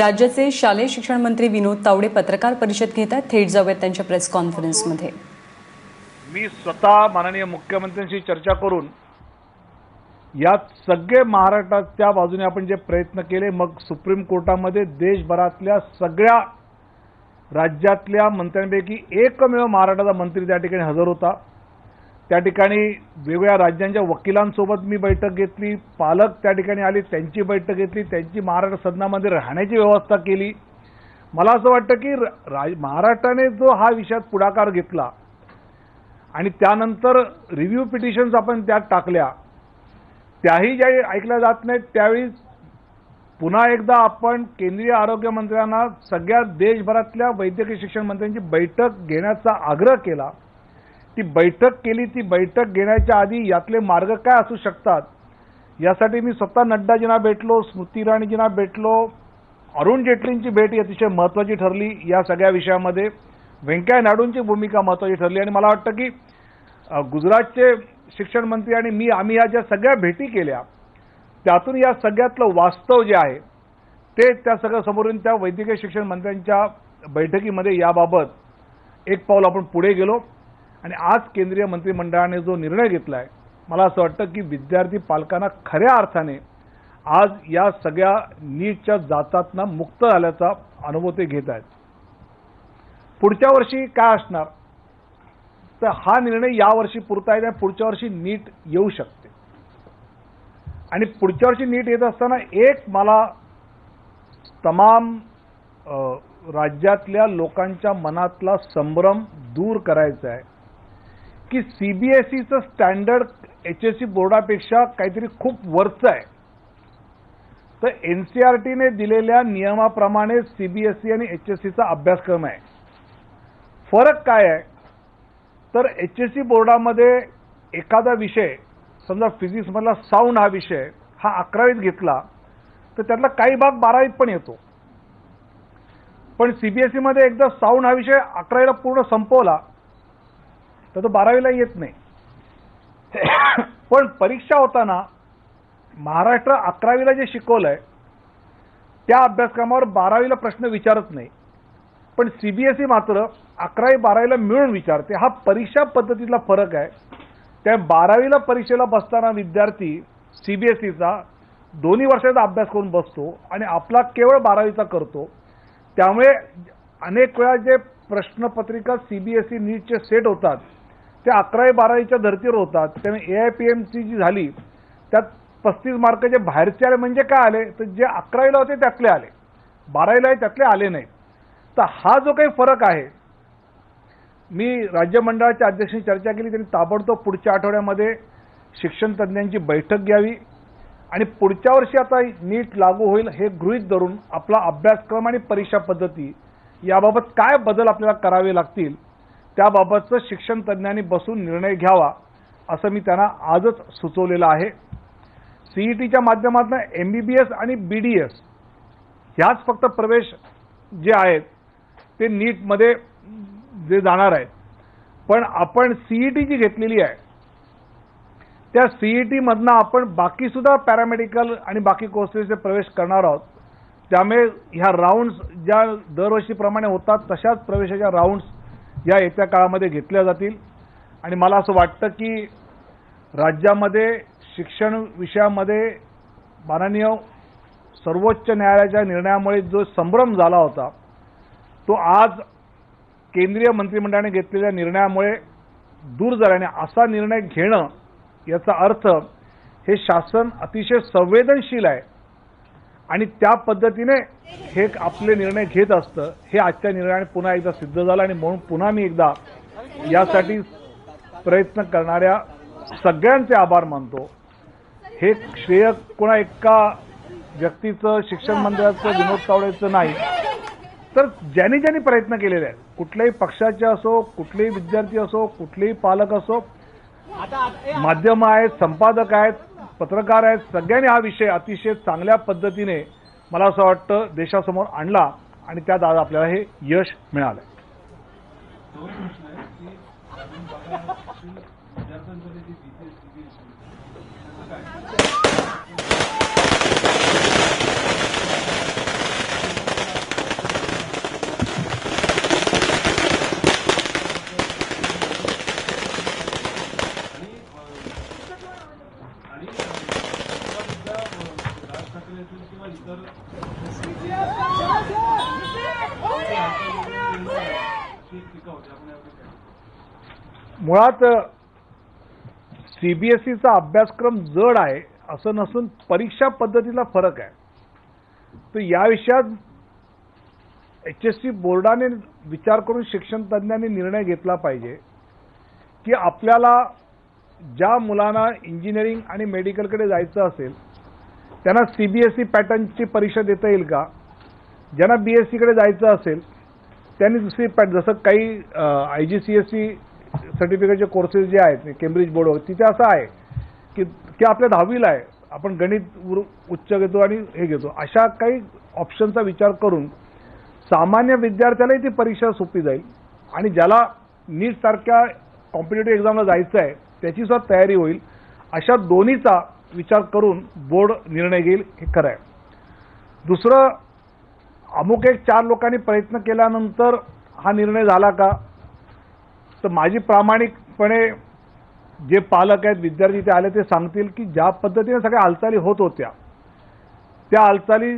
राज्याचे शालेय शिक्षण मंत्री विनोद तावडे पत्रकार परिषद घेत आहेत. थेट जाऊयात त्यांच्या प्रेस कॉन्फरन्समध्ये. मी स्वतः माननीय मुख्यमंत्र्यांशी चर्चा करून यात सगळे महाराष्ट्राच्या बाजूने आपण जे प्रयत्न केले, मग सुप्रीम कोर्टामध्ये देशभरातल्या सगळ्या राज्यातल्या मंत्र्यांपैकी एकमेव महाराष्ट्राचा मंत्री त्या ठिकाणी हजर होता. त्या ठिकाणी वेगवेगळ्या राज्यांच्या वकिलांसोबत मी बैठक घेतली, पालक त्या ठिकाणी आले, त्यांची बैठक घेतली, त्यांची महाराष्ट्र सदनामध्ये राहण्याची व्यवस्था केली. मला असं वाटतं की महाराष्ट्राने जो हा विषयात पुढाकार घेतला आणि त्यानंतर रिव्ह्यू पिटिशन्स आपण त्यात टाकल्या, त्याही ज्यावेळी ऐकल्या जात नाहीत त्यावेळी पुन्हा एकदा आपण केंद्रीय आरोग्य मंत्र्यांना सगळ्या देशभरातल्या वैद्यकीय शिक्षण मंत्र्यांची बैठक घेण्याचा आग्रह केला. ती बैठक केली. ती बैठक घेण्याच्या आधी यातले मार्ग काय असू शकतात यासाठी मी स्वतः नड्डाजींना भेटलो, स्मृती इराणीजींना भेटलो. अरुण जेटलींची भेट अतिशय महत्त्वाची ठरली या सगळ्या विषयामध्ये. व्यंकय्या नायडूंची भूमिका महत्त्वाची ठरली आणि मला वाटतं की गुजरातचे शिक्षण मंत्री आणि आम्ही या ज्या सगळ्या भेटी केल्या त्यातून या सगळ्यातलं वास्तव जे आहे ते त्या सगळं समोरून त्या वैद्यकीय शिक्षण मंत्र्यांच्या बैठकीमध्ये याबाबत एक पाऊल आपण पुढे गेलो आणि आज केंद्रीय मंत्रिमंडळाने जो निर्णय घेतला आहे, मला असं वाटतं की विद्यार्थी पालकांना खऱ्या अर्थाने आज या सगळ्या नीटच्या जाचातनं मुक्त झाल्याचा अनुभव ते घेत आहेत. पुढच्या वर्षी काय असणार तर हा निर्णय यावर्षी पुरता आहे, पुढच्या वर्षी नीट येऊ शकते आणि पुढच्या वर्षी नीट येत असताना एक मला तमाम राज्यातल्या लोकांच्या मनातला संभ्रम दूर करायचा आहे की सीबीएसईचं स्टँडर्ड एचएससी बोर्डापेक्षा काहीतरी खूप वरचं आहे. तर एनसीईआरटीने दिलेल्या नियमाप्रमाणे सीबीएसई आणि एचएससीचा अभ्यासक्रम आहे. फरक काय आहे तर एचएससी बोर्डामध्ये एखादा विषय समजा फिजिक्समधला साऊंड हा विषय हा 11वीत घेतला तर त्यातला काही भाग 12वीत पण येतो. पण सीबीएसईमध्ये एकदा साऊंड हा विषय 11वीला पूर्ण संपवला तर तो 12वीला येत नाही. पण परीक्षा होताना महाराष्ट्र 11वीला जे शिकवलंय त्या अभ्यासक्रमावर 12वीला प्रश्न विचारत नाही, पण सीबीएसई मात्र 11वी 12वीला मिळून विचारते. हा परीक्षा पद्धतीतला फरक आहे. त्या 12वीला परीक्षेला बसताना विद्यार्थी सीबीएसईचा दोन्ही वर्षाचा अभ्यास करून बसतो आणि आपला केवळ 12वीचा करतो. त्यामुळे अनेक वेळा जे प्रश्नपत्रिका सीबीएसई नीटचे सेट होतात ते 11वी 12वीच्या धर्तीवर होतात. त्यामुळे एआयपीएमसी जी झाली त्यात 35 मार्क जे बाहेरचे आले म्हणजे काय आले तर जे 11वीला होते त्यातले आले, 12वीला त्यातले आले नाहीत. तर हा जो काही फरक आहे, मी राज्य मंडळाच्या अध्यक्षांनी चर्चा केली. त्यांनी ताबडतोब पुढच्या आठवड्यामध्ये शिक्षण तज्ज्ञांची बैठक घ्यावी आणि पुढच्या वर्षी आता नीट लागू होईल हे गृहीत धरून आपला अभ्यासक्रम आणि परीक्षा पद्धती याबाबत काय बदल आपल्याला करावे लागतील त्याबाबतचं शिक्षण तज्ज्ञांनी बसून निर्णय घ्यावा असं मी त्यांना आजच सुचवलेलं आहे. सीईटीच्या माध्यमातून एमबीबीएस आणि बीडीएस ह्याच फक्त प्रवेश जे आहेत ते नीटमध्ये जे जाणार आहेत. पण आपण सीईटी जी घेतलेली आहे त्या सीईटी मधनं आपण बाकी सुद्धा पॅरामेडिकल आणि बाकी कोर्सेसचे प्रवेश करणार आहोत. त्यामुळे ह्या राऊंड्स ज्या दरवर्षीप्रमाणे होतात तशाच प्रवेशाच्या राऊंड्स या येत्या काळामध्ये घेतल्या जातील आणि मला असं वाटतं की राज्यामध्ये शिक्षण विषयामध्ये माननीय सर्वोच्च न्यायालयाच्या निर्णयामुळे जो संभ्रम झाला होता तो आज केंद्रीय मंत्रिमंडळाने घेतलेल्या निर्णयामुळे दूर झाल्याने असा निर्णय घेणं याचा अर्थ हे शासन अतिशय संवेदनशील आहे आणि त्या पद्धतीने हे आपले निर्णय घेत असतं. हे आजच्या निर्णयाने पुन्हा एकदा सिद्ध झालं आणि म्हणून पुन्हा मी एकदा यासाठी प्रयत्न करणाऱ्या सगळ्यांचे आभार मानतो. हे श्रेय कोणा एका व्यक्तीचं, शिक्षण मंत्र्याचं, विनोद तावडेचं नाही, तर ज्यांनी ज्यांनी प्रयत्न केलेले आहेत, कुठल्याही पक्षाचे असो, कुठलेही विद्यार्थी असो, कुठलेही पालक असो, माध्यम आहेत, संपादक आहेत, पत्रकार आहेत, सगळ्यांनी हा विषय अतिशय चांगल्या पद्धतीने मला असं वाटतं देशासमोर आणला आणि त्यात आज आपल्याला हे यश मिळालं. मुळात सीबीएसईचा अभ्यासक्रम जड आहे असं नसून परीक्षा पद्धतीला फरक आहे. तर या विषयात HSC बोर्डाने विचार करून शिक्षण तज्ञांनी निर्णय घेतला पाहिजे की आपल्याला ज्या मुलांना इंजिनिअरिंग आणि मेडिकलकडे जायचं असेल त्यांना सीबीएसई पॅटर्नची परीक्षा देता येईल का. ज्यांना BSCकडे जायचं असेल त्यांनी दुसरी जसं काही IGCSE सर्टिफिकेटचे कोर्सेस जे आहेत केम्ब्रिज बोर्डवर तिथे असं आहे की आपल्या 10वीला आहे आपण गणित उच्च घेतो आणि हे घेतो, अशा काही ऑप्शनचा विचार करून सामान्य विद्यार्थ्यालाही ती परीक्षा सोपी जाईल आणि ज्याला नीट सारख्या कॉम्पिटिटिव्ह एक्झामला जायचं आहे त्याची सुद्धा तयारी होईल. अशा दोन्हीचा विचार करून बोर्ड निर्णय घेईल हे खरं आहे. दुसरं, अमुक एक 4 लोकांनी प्रयत्न केल्यानंतर हा निर्णय झाला का, तर माझी प्रामाणिकपणे जे पालक आहेत विद्यार्थी ते आले ते सांगतील की ज्या पद्धतीने सगळ्या हालचाली होत होत्या त्या हालचाली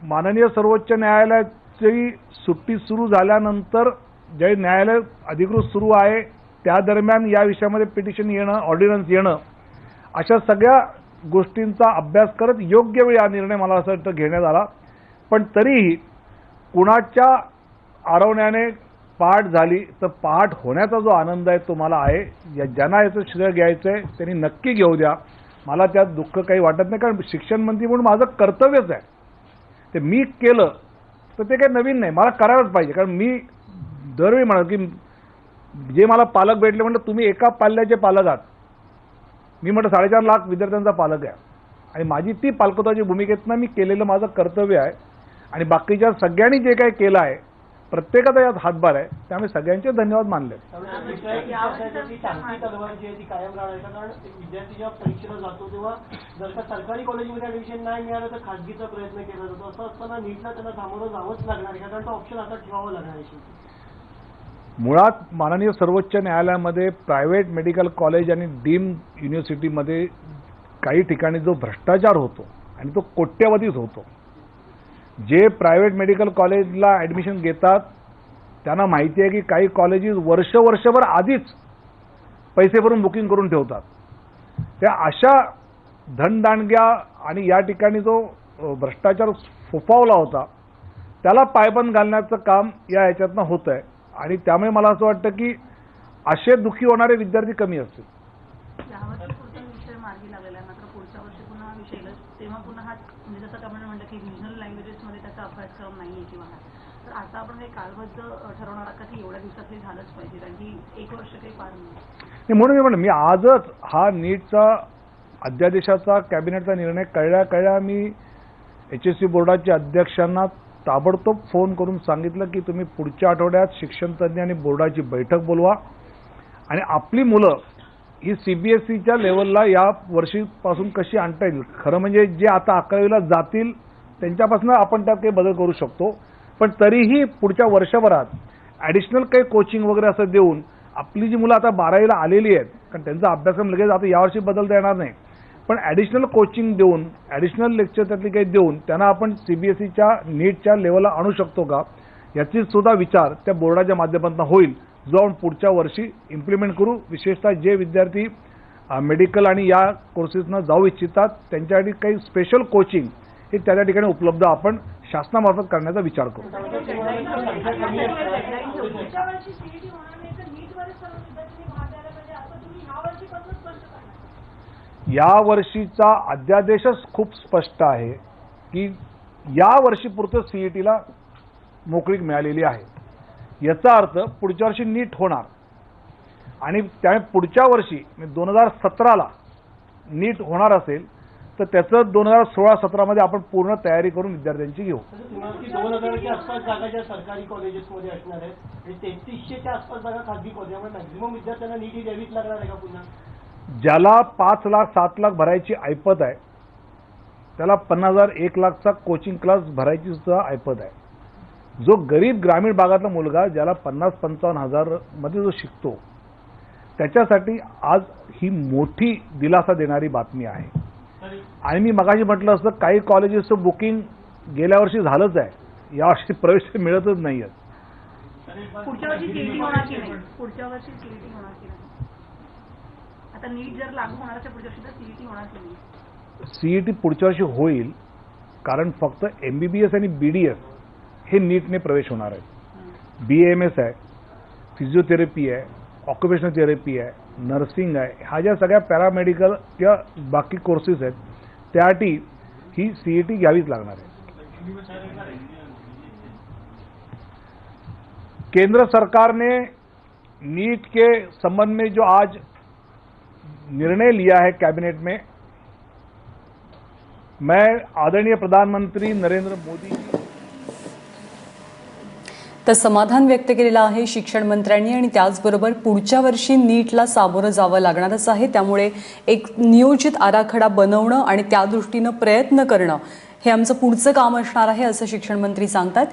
माननीय सर्वोच्च न्यायालयाची सुट्टी सुरू झाल्यानंतर जे न्यायालय अधिकृत सुरू आहे त्या दरम्यान या विषयामध्ये पिटिशन येणं, ऑर्डिनन्स येणं, अशा सगळ्या गोष्टींचा अभ्यास करत योग्य वेळी हा निर्णय मला असं वाटतं घेण्यात आला. पण तरीही कुणाच्या आरवण्याने पाठ झाली तर पाठ होण्याचा जो आनंद आहे तो मला आहे. ज्यांना याचं श्रेय घ्यायचं आहे त्यांनी नक्की घेऊ द्या, मला त्यात दुःख काही वाटत नाही. कारण शिक्षण मंत्री म्हणून माझं कर्तव्यच आहे. ते मी केलं तर ते काही नवीन नाही, मला करायलाच पाहिजे. कारण मी दरवेळी म्हणत की जे मला पालक भेटले म्हटलं तुम्ही एका पाल्याचे पालक आहात. मी म्हटलं 4.5 लाख विद्यार्थ्यांचा पालक आहे आणि माझी ती पालकत्वाची भूमिकेतनं मी केलेलं माझं कर्तव्य आहे. आणि बाकीच्या सगळ्यांनी जे काही केलं आहे प्रत्येकाचा यात हातभार आहे, त्यामुळे सगळ्यांचे धन्यवाद मानले. विद्यार्थी जेव्हा परीक्षेला जातो तेव्हा जर का सरकारी कॉलेजमध्ये ऍडमिशन नाही मिळालं तर खासगीचा प्रयत्न केला जातो. असं असताना नीटला त्यांना थांबवलं जावंच लागणार आहे कारण तो ऑप्शन आता ठेवावा लागणार आहे. मुळात माननीय सर्वोच्च न्यायालयामध्ये प्रायव्हेट मेडिकल कॉलेज आणि डीम्ड युनिव्हर्सिटीमध्ये काही ठिकाणी जो भ्रष्टाचार होतो आणि तो कोट्यवधीच होतो. जे प्रायव्हेट मेडिकल कॉलेजला ॲडमिशन घेतात त्यांना माहिती आहे की काही कॉलेजेस वर्षभर आधीच पैसे भरून बुकिंग करून ठेवतात. त्या अशा धनदांडग्या आणि या ठिकाणी जो भ्रष्टाचार फोफावला होता त्याला पायबंद घालण्याचं काम याच्यातनं होतं आहे. आणि त्यामुळे मला असं वाटतं की असे दुःखी होणारे विद्यार्थी कमी असतील. यावर्षी पुढचा विषय मार्गी लागलेला आहे, मात्र पुढच्या वर्षी पुन्हा विषय येईल तेव्हा पुन्हा हा म्हणजे जसं आपण म्हणलं की रिजनल लँग्वेजेसमध्ये त्याचा अभ्यासक्रम नाही आहे किंवा तर आता आपण काही कालबद्ध ठरवणार का की एवढ्या दिवसात हे झालंच पाहिजे कारण की 1 वर्ष काही पार नाही. म्हणून मी म्हणलं मी आजच हा नीटचा अध्यादेशाचा कॅबिनेटचा निर्णय कळल्या मी HSC बोर्डाच्या अध्यक्षांना ताबडतोब फोन करून सांगितलं की तुम्ही पुढच्या आठवड्यात शिक्षण तज्ञ आणि बोर्डाची बैठक बोलवा आणि आपली मुलं ही CBSEच्या लेवलला या वर्षीपासून कशी आणता येईल. खरं म्हणजे जे आता 11वीला जातील त्यांच्यापासून आपण त्यात काही बदल करू शकतो, पण तरीही पुढच्या वर्षभरात ॲडिशनल काही कोचिंग वगैरे असं देऊन आपली जी मुलं आता 12वीला आलेली आहेत कारण त्यांचा अभ्यासक्रम लगेच आता यावर्षी बदलता येणार नाही, पण ॲडिशनल कोचिंग देऊन ॲडिशनल लेक्चर त्यातली काही देऊन त्यांना आपण CBSEच्या नीटच्या लेवलला आणू शकतो का याची सुद्धा विचार त्या बोर्डाच्या माध्यमातून होईल, जो आपण पुढच्या वर्षी इम्प्लिमेंट करू. विशेषतः जे विद्यार्थी मेडिकल आणि या कोर्सेसना जाऊ इच्छितात त्यांच्यासाठी काही स्पेशल कोचिंग हे त्या ठिकाणी उपलब्ध आपण शासनामार्फत करण्याचा विचार करू. या वर्षीचा अध्यादेशच खूप स्पष्ट आहे की या वर्षीपुरतं CETला मोकळीक मिळालेली आहे. याचा अर्थ पुढच्या वर्षी नीट होणार आणि त्यामुळे पुढच्या वर्षी 2017ला नीट होणार असेल तर त्याचं 2016-17 मध्ये आपण पूर्ण तयारी करून विद्यार्थ्यांची घेऊ. 2000च्या आसपास जागा ज्या सरकारी कॉलेजेसमध्ये असणार आहेत आणि 3300च्या आसपास जागा खासगी कॉलेजमध्ये मॅक्झिमम विद्यार्थ्यांना नीट ही द्यावीच लागणार आहे का पुन्हा. ज्याला 5 लाख 7 लाख भरायची ऐपत आहे त्याला 50,000 1 लाखचा कोचिंग क्लास भरायची सुद्धा ऐपत आहे. जो गरीब ग्रामीण भागातला मुलगा ज्याला 50-55 हजार मध्ये जो शिकतो त्याच्यासाठी आज ही मोठी दिलासा देणारी बातमी आहे. आणि मी मगाशी म्हटलं असतं काही कॉलेजेसचं बुकिंग गेल्या वर्षी झालंच आहे, यावर्षी प्रवेश मिळतच नाही आहेत. पुढच्या वर्षी CET होणार की नाही, पुढच्या वर्षी CET होणार की नाही. आता नीट जर लागू होणारच्या पुढच्या वर्षी तर सीईटी होणार की नाही? सीईटी पुढच्या वर्षी होईल, कारण फक्त MBBS आणि BDS हे नीटने प्रवेश होणार आहे. BAMS आहे, फिजिओथेरपी आहे, ऑक्युपेशनल थेरपी आहे, नर्सिंग आहे, ह्या ज्या सगळ्या पॅरामेडिकल किंवा बाकी कोर्सेस आहेत त्यासाठी ही सीईटी घ्यावीच लागणार आहे. केंद्र सरकार ने नीट के संबंध में जो आज निर्णय लिया है कैबिनेट में, मैं आदरणीय प्रधानमंत्री नरेंद्र मोदी तर समाधान व्यक्त केलेलं आहे शिक्षण मंत्र्यांनी आणि त्याचबरोबर पुढच्या वर्षी नीटला सामोरं जावं लागणारच आहे. त्यामुळे एक नियोजित आराखडा बनवणं आणि त्या दृष्टीनं प्रयत्न करणं हे आमचं पुढचं काम असणार आहे असं शिक्षण मंत्री सांगतात.